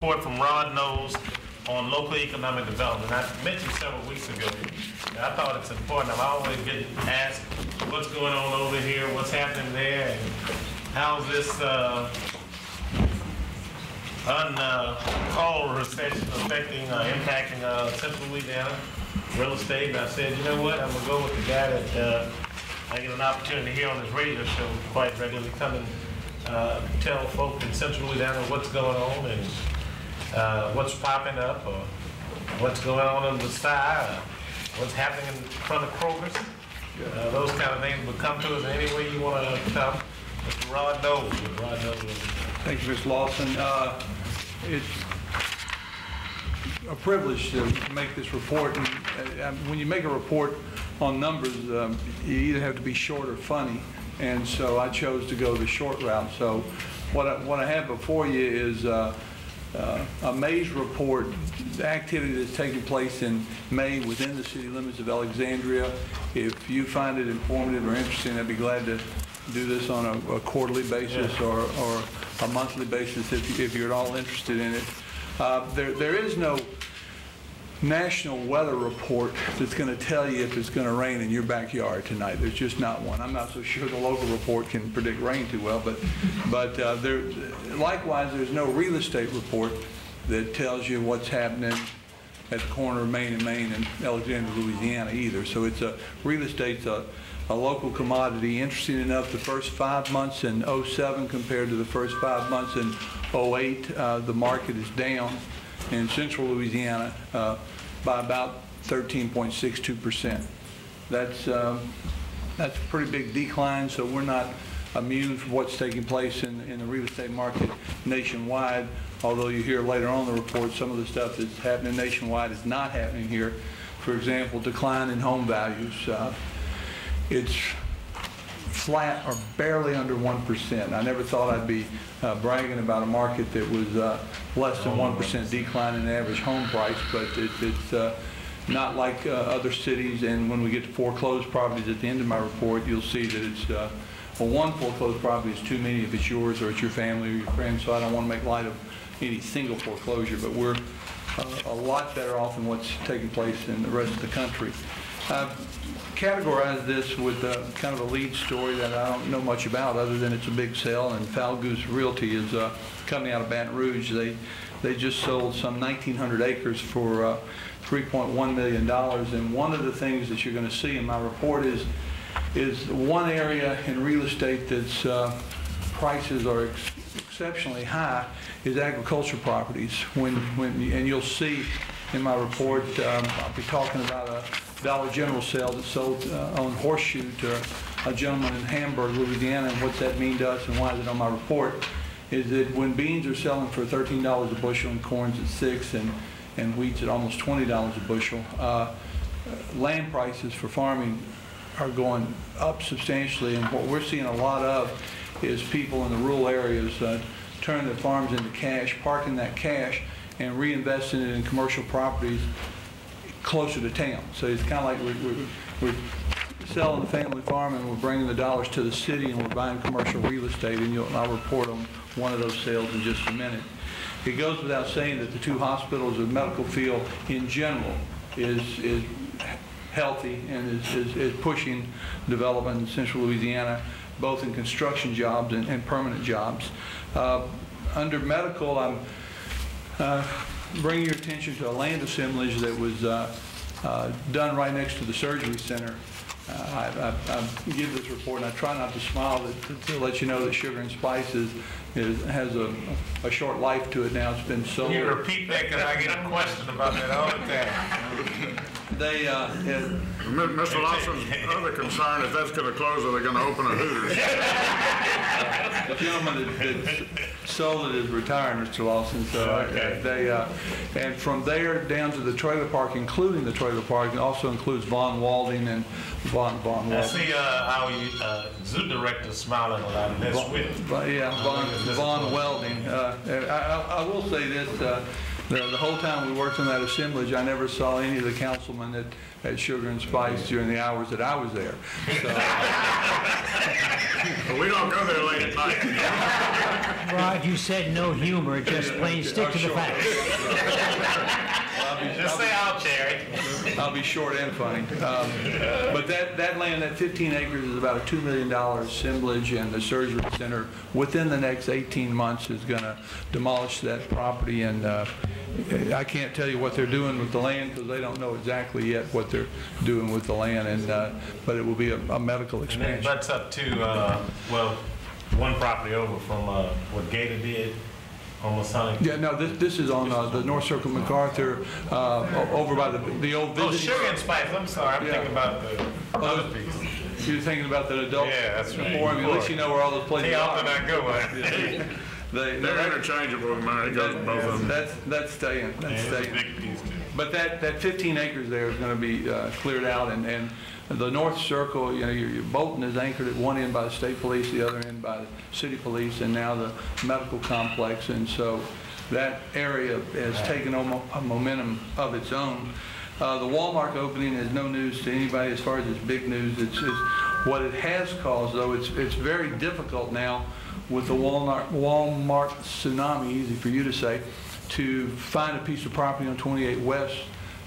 Report from Rod Knowles on local economic development. I mentioned several weeks ago that I thought it's important. I'm always getting asked what's going on over here, what's happening there, and how's this uncalled recession affecting, impacting Central Louisiana real estate. And I said, you know what, I'm going to go with the guy that I get an opportunity to hear on this radio show quite regularly, come and tell folk in Central Louisiana what's going on and what's popping up, or what's going on the side, what's happening in front of Kroger's. Those kind of things. But come to us any way you want to come. Mr. Rod Knowles. Thank you, Mr. Lawson. It's a privilege to make this report. And when you make a report on numbers, you either have to be short or funny. And so I chose to go the short route. So what I have before you is a May's report, the activity that's taking place in May within the city limits of Alexandria. If you find it informative or interesting, I'd be glad to do this on a quarterly basis or a monthly basis if you're at all interested in it. There is no national weather report that's going to tell you if it's going to rain in your backyard tonight. There's just not one. I'm not so sure the local report can predict rain too well, but likewise, there's no real estate report that tells you what's happening at the corner of Main and Main and Alexandria, Louisiana either. So it's real estate's a local commodity. Interesting enough, the first 5 months in '07 compared to the first 5 months in '08, the market is down in Central Louisiana by about 13.62%. That's a pretty big decline, so we're not immune from what's taking place in the real estate market nationwide, although you hear later on in the report some of the stuff that's happening nationwide is not happening here. For example, decline in home values. It's flat or barely under 1%. I never thought I'd be bragging about a market that was less than 1% decline in average home price, but it's not like other cities. And when we get to foreclosed properties at the end of my report, you'll see that it's well, one foreclosed property is too many if it's yours or it's your family or your friends, so I don't want to make light of any single foreclosure, but we're a lot better off than what's taking place in the rest of the country. Categorize this with kind of a lead story that I don't know much about other than it's a big sale, and Foul Goose Realty is a company out of Baton Rouge. They just sold some 1,900 acres for $3.1 million, and one of the things that you're going to see in my report is one area in real estate that's prices are exceptionally high is agriculture properties. And you'll see in my report, I'll be talking about a Dollar General sale that sold on Horseshoe to a gentleman in Hamburg, Louisiana. And what's that mean to us and why is it on my report is that when beans are selling for $13 a bushel and corn's at $6 and wheat's at almost $20 a bushel, land prices for farming are going up substantially. And what we're seeing a lot of is people in the rural areas turning their farms into cash, parking that cash, and reinvesting it in commercial properties closer to town. So it's kind of like we're selling the family farm and we're bringing the dollars to the city and we're buying commercial real estate, and I'll report on one of those sales in just a minute. It goes without saying that the two hospitals, the medical field in general is healthy and is pushing development in Central Louisiana, both in construction jobs and permanent jobs. Under medical, I'm bringing your attention to a land assemblage that was done right next to the surgery center. I give this report, and I try not to smile to let you know that Sugar and Spice has a short life to it now. It's been sold. You repeat that because I get a question about that all the time. They Mr. Lawson's other concern is that's going to close or they're going to open a Hooters. The gentleman that sold it is retired, Mr. Lawson. So okay. And from there down to the trailer park, including the trailer park, it also includes Von Walding and Von Walding. I see our zoo director smiling a lot. That's with. Yeah, Von Welding. I will say this. The whole time we worked on that assemblage, I never saw any of the councilmen at Sugar and Spice during the hours that I was there. So, But we don't go there late at night. Rod, you said no humor, just plain stick to the facts. Just say out, Jerry. I'll be short and funny. But that land, that 15 acres, is about a $2 million assemblage, and the surgery center within the next 18 months is going to demolish that property. And I can't tell you what they're doing with the land because they don't know exactly yet what they're doing with the land. And but it will be a medical And then expansion. it butts up to, well, one property over from what Gator did, almost hunting. Yeah, no, this is on the North Circle MacArthur, over by the old Oh, visiting. Sugar and Spice, I'm sorry, I'm Yeah. thinking about the other piece. You're thinking about the adult Yeah, that's right. forum. At least you know where all those places Hey, are. off to that good one. They're interchangeable, man. It goes to both of them. That's staying. That's It's a staying. big piece too. But that 15 acres there is going to be cleared out, and the North Circle, you know, your Bolton is anchored at one end by the state police, the other end by the city police, and now the medical complex, and so that area has taken on a momentum of its own. The Walmart opening is no news to anybody as far as it's big news. It's what it has caused, though. It's very difficult now with the Walmart tsunami, easy for you to say, to find a piece of property on 28 West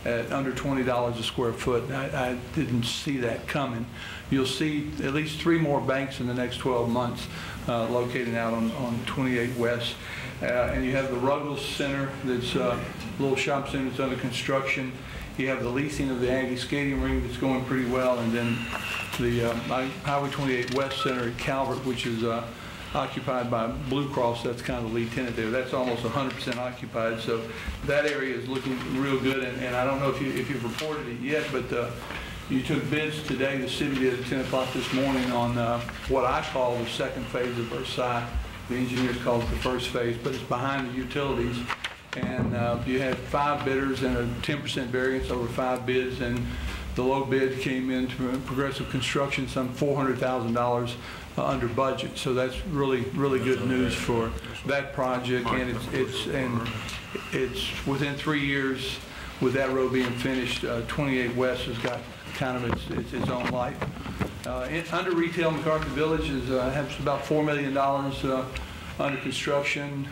at under $20 a square foot. I didn't see that coming. You'll see at least 3 more banks in the next 12 months located out on 28 West. And you have the Ruggles Center, that's a little shop center that's under construction. You have the leasing of the Aggie skating rink that's going pretty well, and then the Highway 28 West Center at Calvert, which is occupied by Blue Cross. That's kind of the lead tenant there. That's almost 100% occupied, so that area is looking real good. And I don't know if you've reported it yet, but you took bids today. The city did at 10 o'clock this morning on what I call the second phase of Versailles. The engineers call it the first phase, but it's behind the utilities. And you had 5 bidders and a 10% variance over 5 bids, and the low bid came in to Progressive Construction, some $400,000 under budget. So that's really good news for that project, and it's within 3 years with that road being finished. 28 West has got kind of its own life. Under retail, MacArthur Village has about $4 million under construction.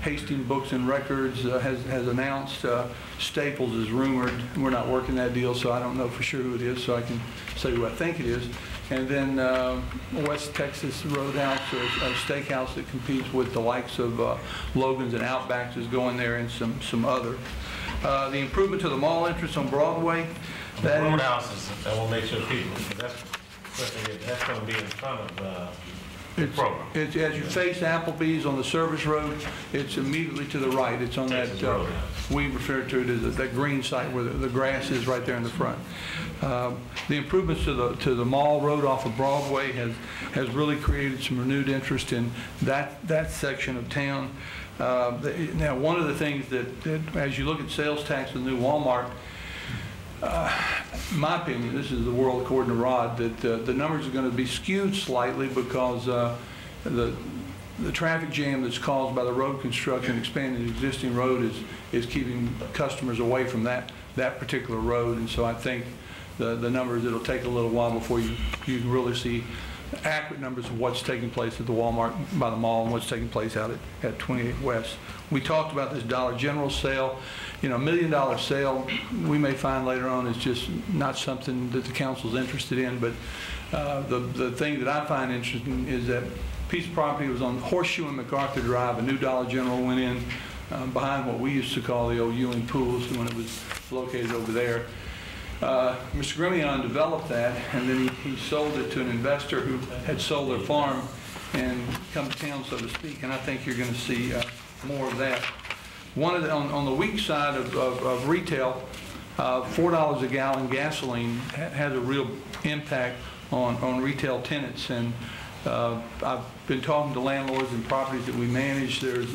Hastings Books and Records has announced. Staples is rumored. We're not working that deal, so I don't know for sure who it is, so I can say who I think it is. And then West Texas Roadhouse, a steakhouse that competes with the likes of Logan's and Outbacks, is going there, and some other. The improvement to the mall entrance on Broadway. That Roadhouse that will make sure people, that's going to be in front of the program. It's as you face Applebee's on the service road, it's immediately to the right. It's on Texas that, Roadhouse. we refer to it as that green site where the grass is right there in the front. The improvements to the mall road off of Broadway has really created some renewed interest in that section of town. Now, one of the things that as you look at sales tax with the new Walmart, in my opinion, this is the world according to Rod, that the numbers are going to be skewed slightly because the traffic jam that's caused by the road construction, expanding the existing road, is keeping customers away from that particular road. And so I think the numbers, it'll take a little while before you can really see accurate numbers of what's taking place at the Walmart by the mall and what's taking place out at 28 West. We talked about this Dollar General sale. You know, $1 million sale, we may find later on is just not something that the council's interested in, but the thing that I find interesting is that piece of property was on Horseshoe and MacArthur Drive. A new Dollar General went in behind what we used to call the old Ewing Pools when it was located over there. Mr. Grimion developed that, and then he sold it to an investor who had sold their farm and come to town, so to speak, and I think you're going to see more of that. One of on the weak side of retail, $4 a gallon gasoline has a real impact on retail tenants, and I've been talking to landlords and properties that we manage. There's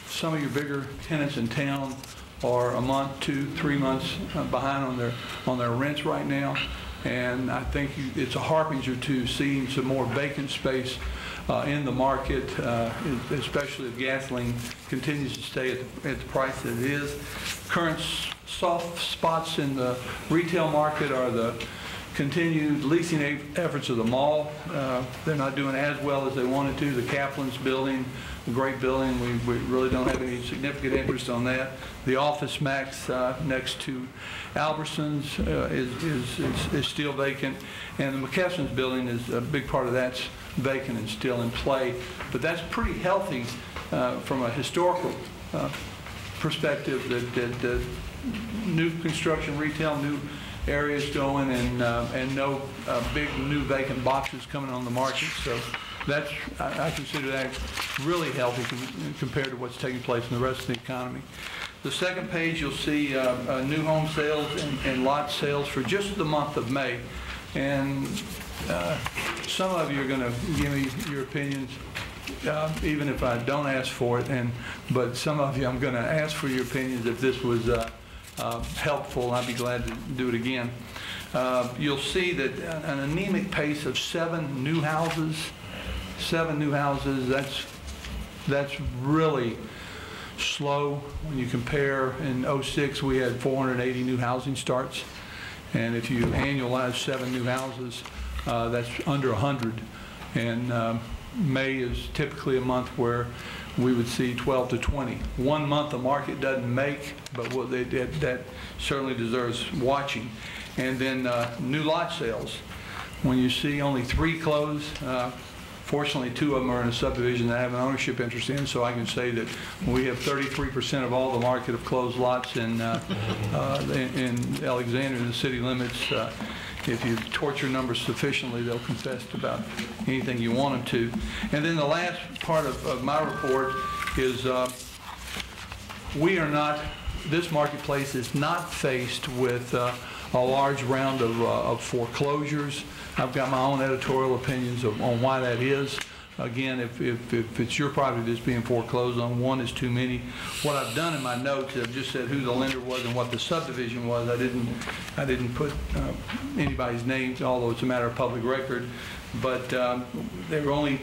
some of your bigger tenants in town are a month, 2, 3 months behind on their rents right now, and I think it's a harbinger to seeing some more vacant space in the market, especially if gasoline continues to stay at the price that it is. Current soft spots in the retail market are the continued leasing efforts of the mall. They're not doing as well as they wanted to. The Kaplan's building, a great building, we really don't have any significant interest on that. The Office Max next to Albertsons is still vacant, and the McKesson's building is a big part of that's vacant and still in play. But that's pretty healthy from a historical perspective, that new construction, retail, new areas going, and no big new vacant boxes coming on the market. So that's, I consider that really healthy compared to what's taking place in the rest of the economy. The second page, you'll see new home sales and lot sales for just the month of May. And some of you are going to give me your opinions, even if I don't ask for it. But some of you, I'm going to ask for your opinions if this was helpful. I'd be glad to do it again. You'll see that an anemic pace of 7 new houses. 7 new houses. That's really slow when you compare. In '06 we had 480 new housing starts, and if you annualize 7 new houses, that's under 100. And May is typically a month where we would see 12 to 20. 1 month the market doesn't make, but that certainly deserves watching. And then new lot sales. When you see only 3 close, fortunately 2 of them are in a subdivision that I have an ownership interest in, so I can say that we have 33% of all the market of closed lots in Alexandria, in the city limits. If you torture numbers sufficiently, they'll confess to about anything you want them to. And then the last part of my report is this marketplace is not faced with a large round of foreclosures. I've got my own editorial opinions on why that is. Again, if it's your property that's being foreclosed on, 1 is too many. What I've done in my notes, I've just said who the lender was and what the subdivision was. I didn't put anybody's names, although it's a matter of public record. But there were only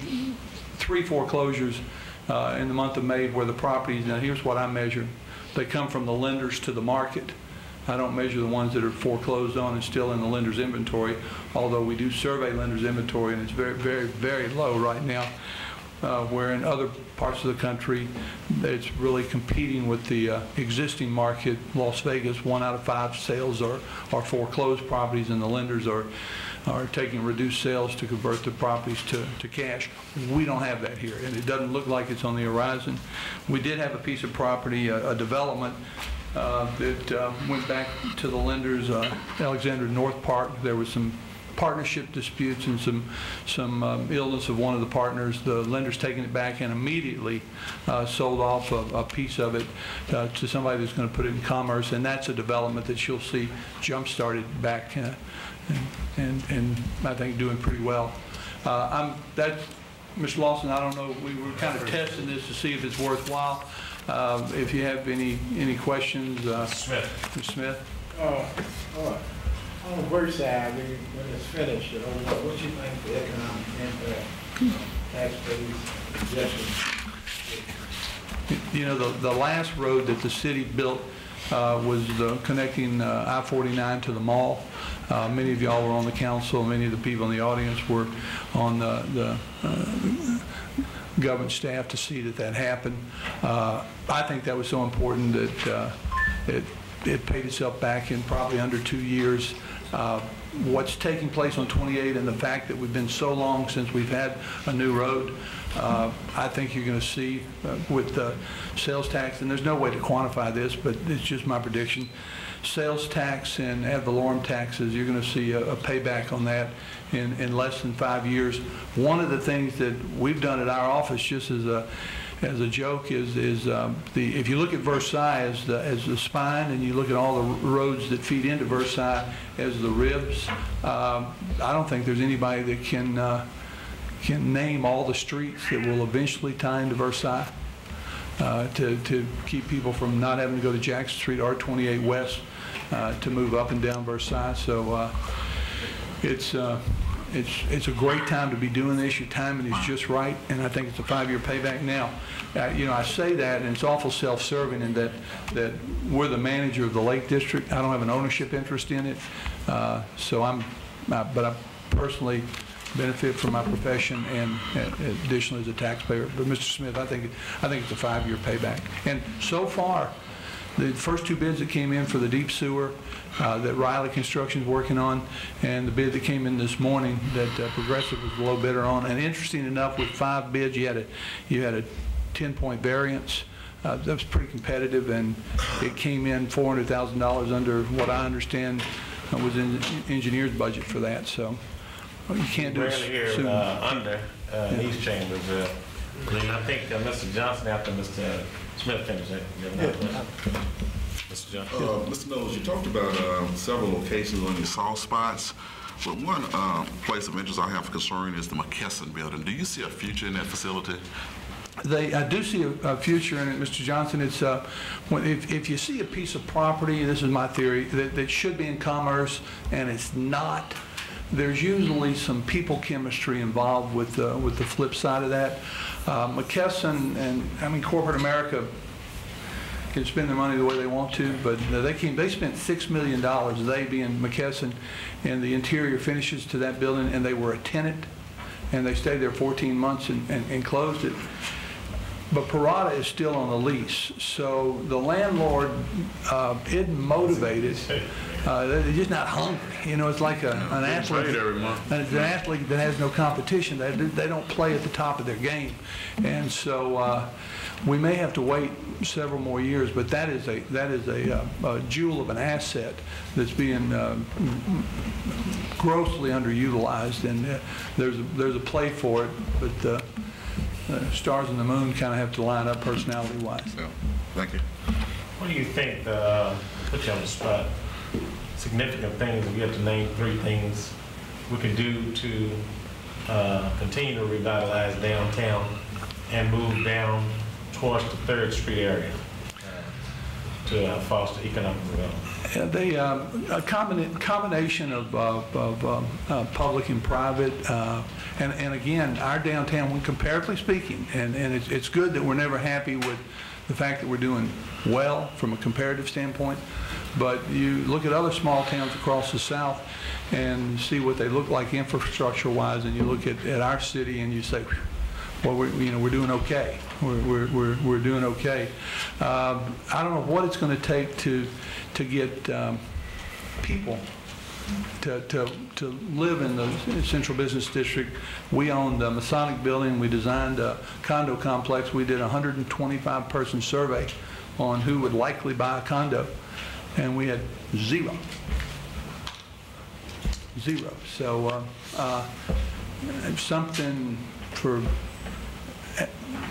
3 foreclosures in the month of May where the properties. Now here's what I measure: they come from the lenders to the market. I don't measure the ones that are foreclosed on and still in the lender's inventory, although we do survey lender's inventory, and it's very, very, very low right now, where in other parts of the country it's really competing with the existing market. Las Vegas, 1 out of 5 sales are foreclosed properties, and the lenders are taking reduced sales to convert the properties to cash. We don't have that here, and it doesn't look like it's on the horizon. We did have a piece of property, a development, that went back to the lenders, Alexandria North Park. There was some partnership disputes and some illness of one of the partners. The lender's taking it back and immediately sold off a piece of it to somebody that's going to put it in commerce, and that's a development that you'll see jump-started back and I think doing pretty well. Mr. Lawson, I don't know, we were kind of testing this to see if it's worthwhile. If you have any questions, Smith. Mr. Smith? On the first side, when it's finished, what do you think the economic impact, taxpayers, You know, the last road that the city built was connecting I-49 to the mall. Many of y'all were on the council. Many of the people in the audience were on the government staff to see that happened. I think that was so important that it paid itself back in probably under 2 years. What's taking place on 28 and the fact that we've been so long since we've had a new road, I think you're going to see with the sales tax, and there's no way to quantify this, but it's just my prediction, sales tax and ad valorem taxes, you're going to see a payback on that in less than 5 years. One of the things that we've done at our office, just as a joke, is if you look at Versailles as the spine, and you look at all the roads that feed into Versailles as the ribs, I don't think there's anybody that can name all the streets that will eventually tie into Versailles to keep people from not having to go to Jackson Street or 28 West to move up and down Versailles. So it's it's a great time to be doing this. Your timing is just right, and I think it's a 5-year payback now. You know, I say that, and it's awful self-serving in that we're the manager of the Lake District. I don't have an ownership interest in it, so but I personally benefit from my profession and additionally as a taxpayer. But Mr. Smith, I think it's a 5-year payback. And so far, the first 2 bids that came in for the deep sewer that Riley Construction is working on, and the bid that came in this morning that Progressive was the low bidder on. And interesting enough, with 5 bids, you had a 10-point variance. That was pretty competitive, and it came in $400,000 under what I understand was in the engineer's budget for that. So you can't do Rarely hear soon. under in these chambers. I think Mr. Johnson, after Mr. Smith finished it. Mr. Johnson. Mr. Knowles, you talked about several locations on your soft spots, but one place of interest I have concern is the McKesson building. Do you see a future in that facility? I do see a future in it, Mr. Johnson. It's if you see a piece of property, this is my theory, that should be in commerce and it's not, there's usually some people chemistry involved with the flip side of that. McKesson and I mean corporate America can spend their money the way they want to, but they spent $6 million, they being McKesson, and the interior finishes to that building, and they were a tenant, and they stayed there 14 months and closed it. But Parada is still on the lease, so the landlord isn't motivated. They're just not hungry. You know, it's like an athlete. Every month. It's an athlete that has no competition. They don't play at the top of their game, and so we may have to wait several more years. But that is a jewel of an asset that's being grossly underutilized, and there's a play for it, but. Stars and the moon kind of have to line up personality-wise. Yeah. Thank you. What do you think, put you on the spot, significant things, if you have to name 3 things we can do to continue to revitalize downtown and move down towards the 3rd Street area to foster economic development? A combination of public and private, and again, our downtown, when comparatively speaking, and it's good that we're never happy with the fact that we're doing well from a comparative standpoint, but you look at other small towns across the South and see what they look like infrastructure-wise, and you look at our city and you say, well, we're doing okay. We're doing okay. I don't know what it's going to take to get people to live in the Central Business District. We own the Masonic Building. We designed a condo complex. We did a 125-person survey on who would likely buy a condo, and we had 0. So something for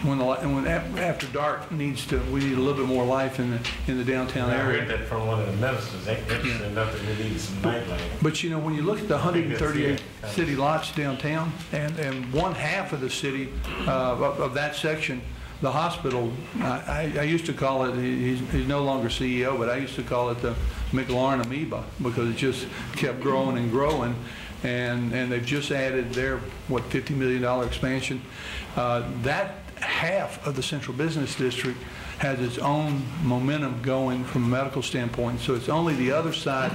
when after dark we need a little bit more life in the downtown area. I heard that from one of the ministers. Interesting enough that we needed some nightlife. But you know, when you look at the 138 city lots downtown, and one half of the city of that section, the hospital, I used to call it, he's no longer CEO, but I used to call it the McLaurin amoeba, because it just kept growing and growing. And they've just added their, $50 million expansion. That half of the Central Business District has its own momentum going from a medical standpoint. So it's only the other side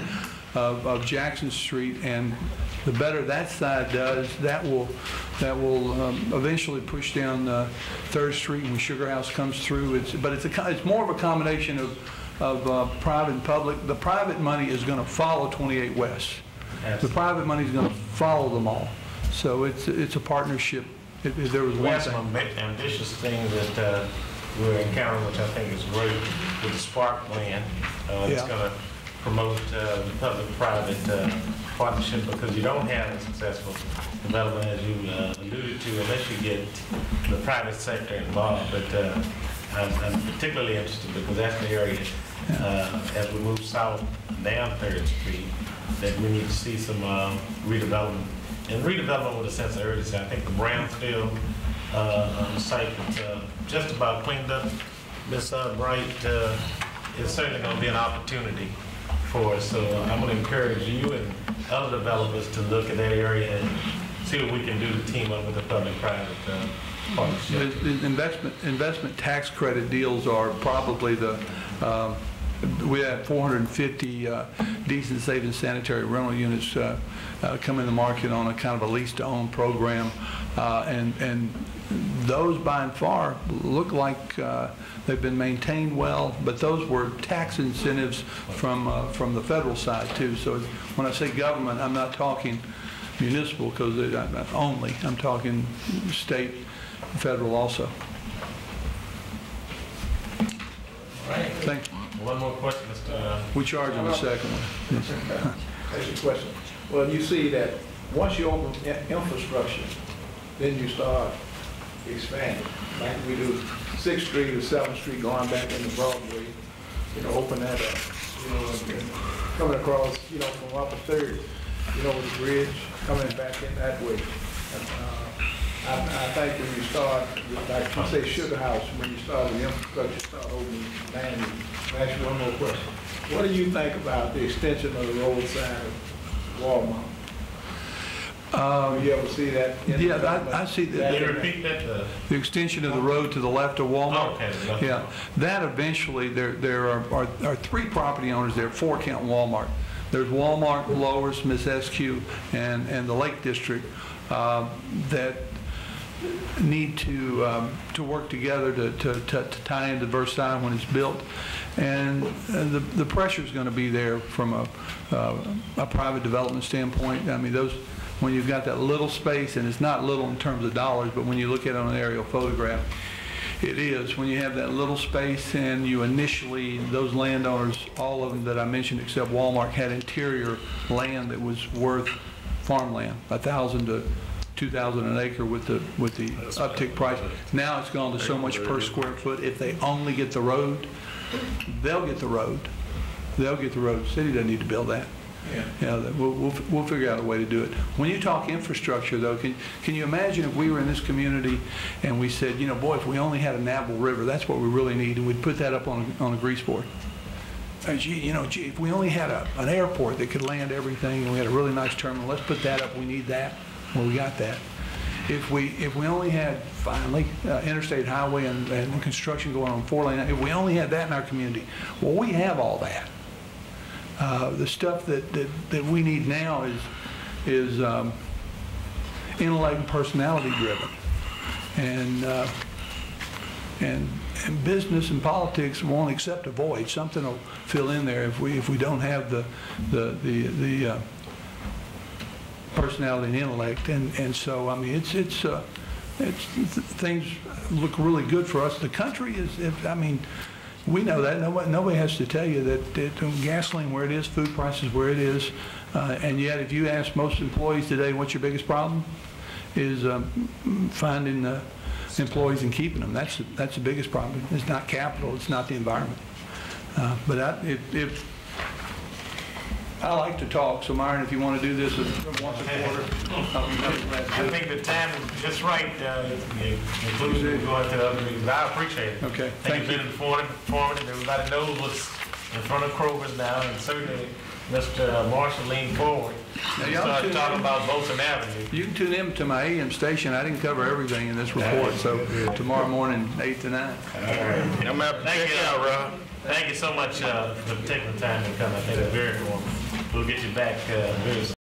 of Jackson Street, and the better that side does, that will eventually push down 3rd Street when Sugar House comes through. It's more of a combination of private and public. The private money is going to follow 28 West. The private money is going to follow them all. So it's a partnership. If there was We one have thing. some ambitious things that we're encountering, which I think is great, with the Spark plan. It's going to promote the public-private partnership, because you don't have a successful development, as you alluded to, unless you get the private sector involved. But I'm particularly interested because that's the area, as we move south down 3rd Street, that we need to see some redevelopment. And redevelopment with a sense of urgency. I think the Brownsfield site is just about cleaned up. Ms. Bright is certainly going to be an opportunity for us. So I'm going to encourage you and other developers to look at that area and see what we can do to team up with the public-private partnership. The investment tax credit deals are probably the, we have 450 decent safe and sanitary rental units come in the market on a kind of a lease-to-own program, and those by and far look like they've been maintained well, but those were tax incentives from the federal side too. So when I say government, I'm not talking municipal because only, I'm talking state, federal also. Thank you. One more question, Mr. We charge them a second one. That's your question. Well, you see that once you open infrastructure, then you start expanding. Like we do 6th Street or 7th Street going back into Broadway, open that up, and coming across, from Upper 3rd, with the bridge, coming back in that way. I think when you start, like you say, Sugar House, when you start the infrastructure, start opening land. I'll ask you one more question. What do you think about the extension of the roadside of Walmart? You ever see that? Yeah, I see that. Can you repeat that? The extension of the road to the left of Walmart. Okay. Yeah, that eventually, there are 3 property owners there, 4 count Walmart. There's Walmart, Lower, Miss SQ, and the Lake District that need to work together to tie into Versailles when it's built, and the pressure is going to be there from a private development standpoint. I mean, when you've got that little space, and it's not little in terms of dollars, but when you look at it on an aerial photograph, it is. When you have that little space, and you initially, those landowners, all of them that I mentioned except Walmart, had interior land that was worth farmland, 1,000 to 2,000 an acre with the uptick price. Now it's gone to so much per square foot. If they only get the road, they'll get the road. They'll get the road. The city doesn't need to build that. Yeah. We'll figure out a way to do it. When you talk infrastructure, though, can you imagine if we were in this community and we said, boy, if we only had a navigable river, that's what we really need, and we'd put that up on a grease board. Gee, if we only had an airport that could land everything, and we had a really nice terminal, let's put that up. We need that. Well, we got that. If we only had, finally, interstate highway and construction going on 4-lane, if we only had that in our community, well, we have all that. The stuff that we need now is intellect and personality driven, and business and politics won't accept a void. Something will fill in there if we don't have the personality and intellect, and so I mean it's things look really good for us. The country is, we know that. Nobody has to tell you that gasoline where it is, food prices where it is, and yet if you ask most employees today, what's your biggest problem? Is finding employees and keeping them. That's the biggest problem. It's not capital. It's not the environment. But if I like to talk, so Myron, if you want to do this once a quarter, I think the time is just right. Inclusion will go into the other meetings. I appreciate it. Okay, I think you've been informative. Everybody knows what's in front of Kroger's now, and certainly Mr. Marshall leaned forward and started talking about Bolton Avenue. You can tune in to my AM station. I didn't cover everything in this report, so tomorrow morning, 8 to 9. I'm going to check it out, Rob. Thank you so much for taking the time to come. I think it's very important. We'll get you back very soon.